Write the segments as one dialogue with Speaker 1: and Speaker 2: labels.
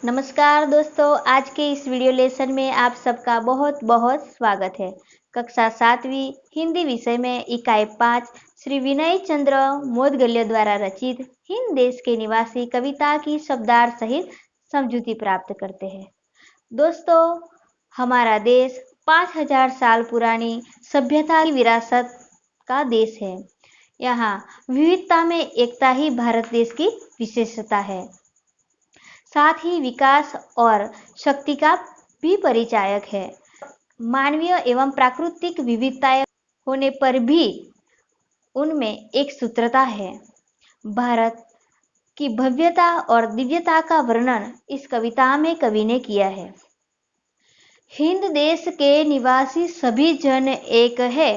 Speaker 1: नमस्कार दोस्तों, आज के इस वीडियो लेसन में आप सबका बहुत बहुत स्वागत है। कक्षा 7वीं हिंदी विषय में इकाई 5 श्री विनय चंद्र मोदगल्य द्वारा रचित हिंद देश के निवासी कविता की शब्दार्थ सहित समझूती प्राप्त करते हैं। दोस्तों, हमारा देश 5000 साल पुरानी सभ्यता की विरासत का देश है। यहाँ विविधता में एकता ही भारत देश की विशेषता है, साथ ही विकास और शक्ति का भी परिचायक है। मानवीय एवं प्राकृतिक विविधताएं होने पर भी उनमें एक सूत्रता है। भारत की भव्यता और दिव्यता का वर्णन इस कविता में कवि ने किया है। हिंद देश के निवासी सभी जन एक है,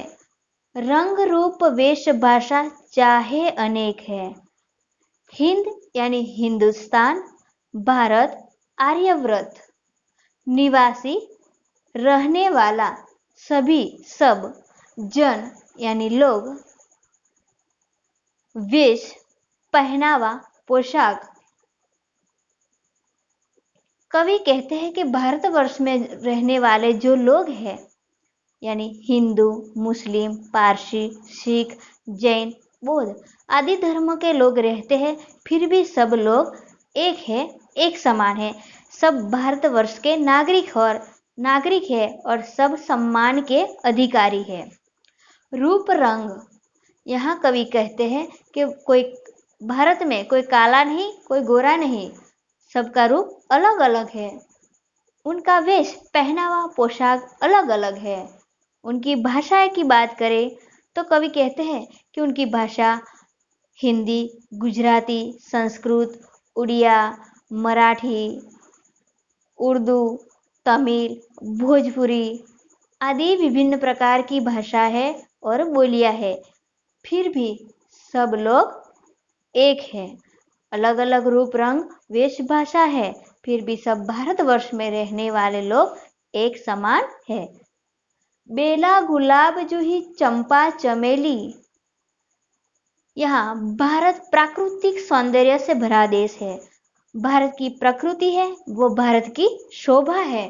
Speaker 1: रंग रूप वेश भाषा चाहे अनेक है। हिंद यानी हिंदुस्तान, भारत आर्यव्रत, निवासी रहने वाला, सभी सब, जन यानी लोग, वेश पहनावा पोशाक। कवि कहते हैं कि भारतवर्ष में रहने वाले जो लोग हैं यानी हिंदू, मुस्लिम, पारसी, सिख, जैन, बौद्ध आदि धर्म के लोग रहते हैं, फिर भी सब लोग एक है, एक समान है। सब भारतवर्ष के नागरिक है और सब सम्मान के अधिकारी है। रूप रंग, यहाँ कवि कहते हैं कि कोई भारत में कोई काला नहीं, कोई गोरा नहीं, सबका रूप अलग अलग है। उनका वेश पहनावा पोशाक अलग अलग है। उनकी भाषा की बात करें तो कवि कहते हैं कि उनकी भाषा हिंदी, गुजराती, संस्कृत, उड़िया, मराठी, उर्दू, तमिल, भोजपुरी आदि विभिन्न प्रकार की भाषा है और बोलियां है। फिर भी सब लोग एक है। अलग अलग रूप रंग वेश भाषा है, फिर भी सब भारतवर्ष में रहने वाले लोग एक समान है। बेला गुलाब जूही चंपा चमेली, यहाँ भारत प्राकृतिक सौंदर्य से भरा देश है। भारत की प्रकृति है वो भारत की शोभा है।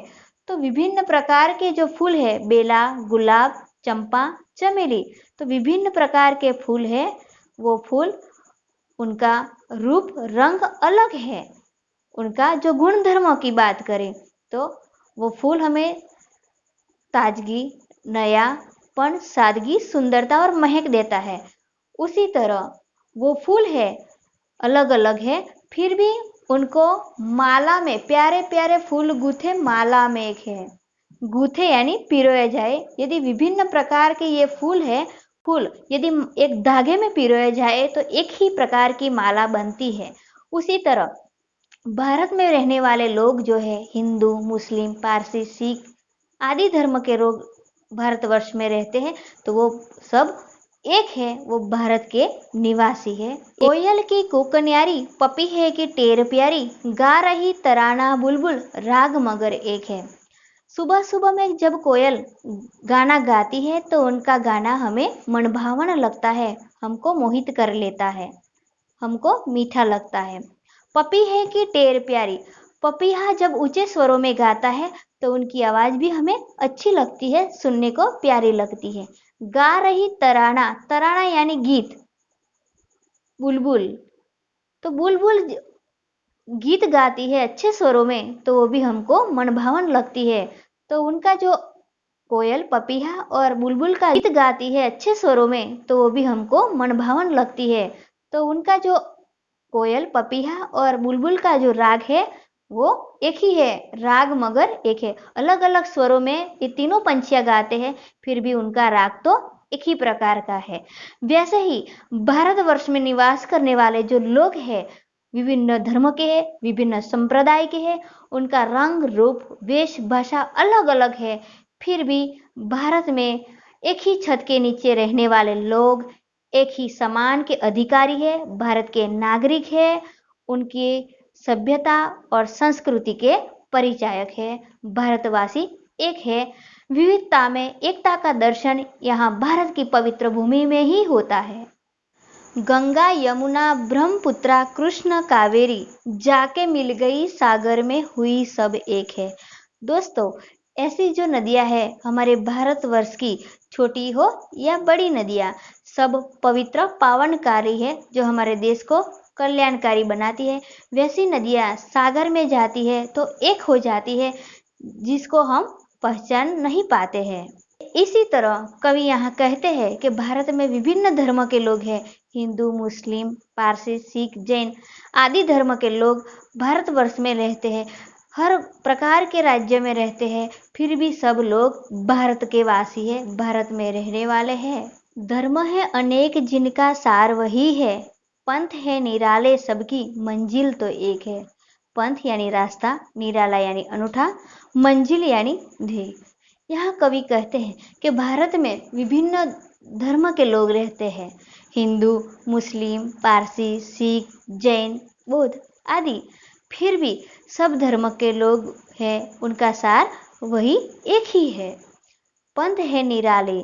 Speaker 1: तो विभिन्न प्रकार के जो फूल है, बेला, गुलाब, चंपा, चमेली, तो विभिन्न प्रकार के फूल है। वो फूल, उनका रूप रंग अलग है। उनका जो गुण धर्मों की बात करें तो वो फूल हमें ताजगी, नयापन, सादगी, सुंदरता और महक देता है। उसी तरह वो फूल है अलग अलग है, फिर भी उनको माला में प्यारे प्यारे फूल गूथे माला में एक है। गूथे यानी पिरोए जाए। यदि विभिन्न प्रकार के ये फूल यदि एक धागे में पिरोए जाए तो एक ही प्रकार की माला बनती है। उसी तरह भारत में रहने वाले लोग जो है हिंदू, मुस्लिम, पारसी, सिख आदि धर्म के लोग भारतवर्ष में रहते हैं, तो वो सब एक है, वो भारत के निवासी है। कोयल की कोकन्यारी, पपी है कि टेर प्यारी, गा रही तराना बुलबुल, राग मगर एक है। सुबह सुबह में जब कोयल गाना गाती है तो उनका गाना हमें मनभावन लगता है, हमको मोहित कर लेता है, हमको मीठा लगता है। पपी है कि टेर प्यारी, पपीहा जब ऊंचे स्वरों में गाता है तो उनकी आवाज भी हमें अच्छी लगती है, सुनने को प्यारी लगती है। गा रही तराना, तराना यानी गीत, बुलबुल, तो बुलबुल गीत गाती है अच्छे स्वरों में तो वो भी हमको मनभावन लगती है। तो उनका जो कोयल, पपीहा और बुलबुल का गीत गाती है अच्छे स्वरों में तो वो भी हमको मनभावन लगती है। तो उनका जो कोयल, पपीहा और बुलबुल का जो राग है वो एक ही है, राग मगर एक है। अलग अलग स्वरों में ये तीनों पंछियां गाते हैं, फिर भी उनका राग तो एक ही प्रकार का है। वैसे ही भारतवर्ष में निवास करने वाले जो लोग हैं विभिन्न धर्म के हैं, विभिन्न संप्रदाय के हैं, उनका रंग रूप वेश भाषा अलग अलग है, फिर भी भारत में एक ही छत के नीचे रहने वाले लोग एक ही समान के अधिकारी है, भारत के नागरिक है, उनकी सभ्यता और संस्कृति के परिचायक है। भारतवासी एक है। विविधता में एकता का दर्शन यहाँ भारत की पवित्र भूमि में ही होता है। गंगा यमुना ब्रह्मपुत्रा कृष्ण कावेरी, जाके मिल गई सागर में हुई सब एक है। दोस्तों, ऐसी जो नदियां है हमारे भारतवर्ष की, छोटी हो या बड़ी नदियां, सब पवित्र पावनकारी है जो हमारे देश को कल्याणकारी बनाती है। वैसी नदियां सागर में जाती है तो एक हो जाती है, जिसको हम पहचान नहीं पाते हैं। इसी तरह कवि यहाँ कहते हैं कि भारत में विभिन्न धर्म के लोग हैं। हिंदू, मुस्लिम, पारसी, सिख, जैन आदि धर्म के लोग भारतवर्ष में रहते हैं। हर प्रकार के राज्य में रहते हैं, फिर भी सब लोग भारत के वासी है, भारत में रहने वाले हैं। धर्म है अनेक जिनका सार वही है, पंथ है निराले सबकी मंजिल तो एक है। पंथ यानी रास्ता, निराला यानी अनूठा, मंजिल यानी ध्येय। यहाँ कवि कहते हैं कि भारत में विभिन्न धर्म के लोग रहते हैं। हिंदू, मुस्लिम, पारसी, सिख, जैन, बौद्ध आदि, फिर भी सब धर्म के लोग हैं, उनका सार वही एक ही है। पंथ है निराले,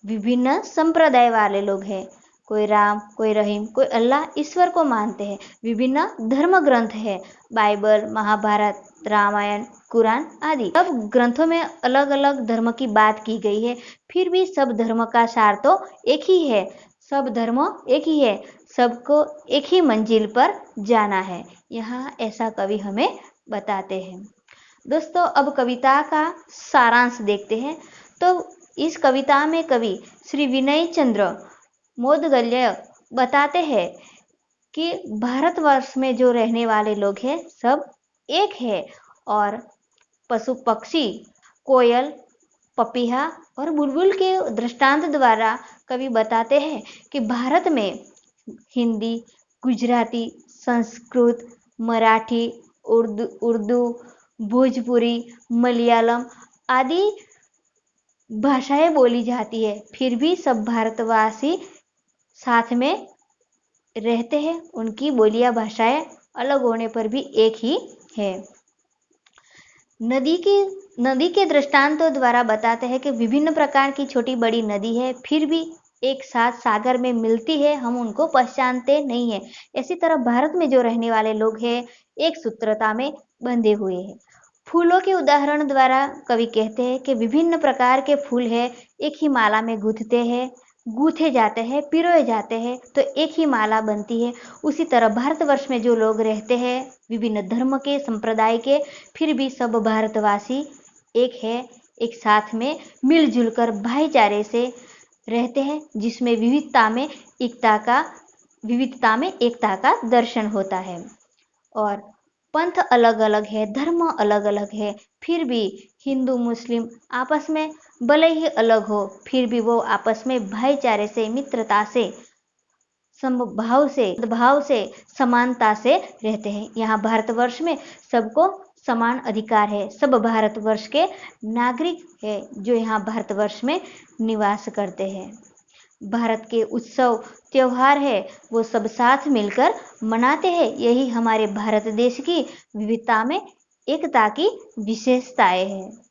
Speaker 1: विभिन्न संप्रदाय वाले लोग हैं। कोई राम, कोई रहीम, कोई अल्लाह ईश्वर को मानते हैं। विभिन्न धर्म ग्रंथ है, बाइबल, महाभारत, रामायण, कुरान आदि। सब ग्रंथों में अलग अलग धर्म की बात की गई है, फिर भी सब धर्म का सार तो एक ही है। सब धर्म एक ही है, सबको एक ही मंजिल पर जाना है। यहाँ ऐसा कवि हमें बताते हैं। दोस्तों, अब कविता का सारांश देखते हैं। तो इस कविता में कवि श्री विनय चंद्र मोदगल्य बताते हैं कि भारतवर्ष में जो रहने वाले लोग हैं सब एक है, और पशु पक्षी, कोयल, पपीहा और बुलबुल के दृष्टांत द्वारा कवि बताते हैं कि भारत में हिंदी, गुजराती, संस्कृत, मराठी, उर्दू, भोजपुरी, मलयालम आदि भाषाएं बोली जाती है, फिर भी सब भारतवासी साथ में रहते हैं। उनकी बोलियां भाषाएं अलग होने पर भी एक ही है। नदी के दृष्टांतों द्वारा बताते हैं कि विभिन्न प्रकार की छोटी बड़ी नदी है, फिर भी एक साथ सागर में मिलती है, हम उनको पहचानते नहीं है। इसी तरह भारत में जो रहने वाले लोग हैं एक सूत्रता में बंधे हुए हैं। फूलों के उदाहरण द्वारा कवि कहते हैं कि विभिन्न प्रकार के फूल है, एक ही माला में गूथे जाते हैं, पिरोए जाते हैं तो एक ही माला बनती है। उसी तरह भारतवर्ष में जो लोग रहते हैं विभिन्न धर्म के, संप्रदाय के, फिर भी सब भारतवासी एक है, एक साथ में मिलजुल कर भाईचारे से रहते हैं, जिसमें विविधता में एकता का दर्शन होता है। और पंथ अलग अलग है, धर्म अलग अलग है, फिर भी हिंदू मुस्लिम आपस में भले ही अलग हो, फिर भी वो आपस में भाईचारे से, मित्रता से, समभाव से, सद्भाव से, समानता से रहते हैं। यहाँ भारतवर्ष में सबको समान अधिकार है, सब भारतवर्ष के नागरिक है जो यहाँ भारतवर्ष में निवास करते हैं। भारत के उत्सव त्योहार है वो सब साथ मिलकर मनाते हैं। यही हमारे भारत देश की विविधता में एकता की विशेषताएं हैं।